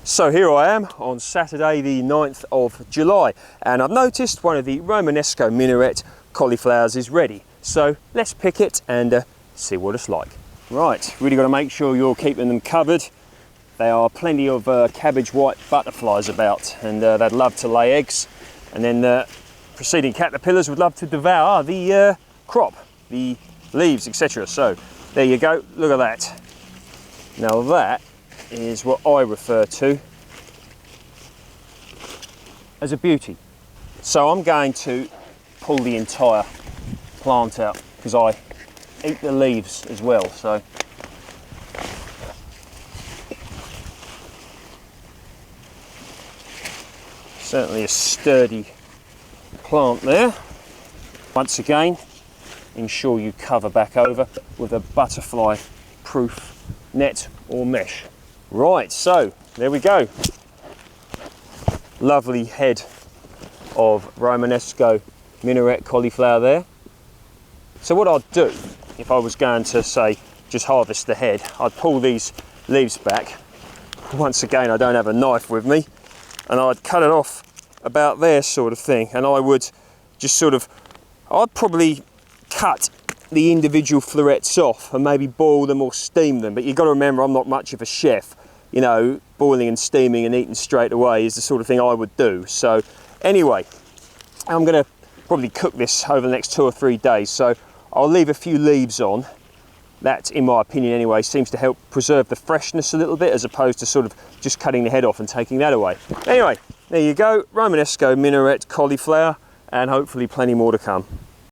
So here I am on Saturday the 9th of July, and I've noticed one of the Romanesco Minaret cauliflowers is ready. So let's pick it and see what it's like. Right, really got to make sure you're keeping them covered. There are plenty of cabbage white butterflies about, and they'd love to lay eggs, and then preceding caterpillars would love to devour the crop, the leaves, etc. So there you go, look at that. Now that is what I refer to as a beauty. So I'm going to pull the entire plant out because I eat the leaves as well. So certainly a sturdy plant there. Once again, ensure you cover back over with a butterfly proof net or mesh. Right, so there we go. Lovely head of Romanesco Minaret cauliflower there. So what I'd do, if I was going to say just harvest the head, I'd pull these leaves back. Once again, I don't have a knife with me, and I'd cut it off about there sort of thing, and I would just I'd probably cut the individual florets off and maybe boil them or steam them. But you've got to remember, I'm not much of a chef. You know, boiling and steaming and eating straight away is the sort of thing I would do. So anyway, I'm going to probably cook this over the next 2 or 3 days. So I'll leave a few leaves on. That, in my opinion anyway, seems to help preserve the freshness a little bit, as opposed to just cutting the head off and taking that away. Anyway, there you go, Romanesco Minaret cauliflower, and hopefully plenty more to come.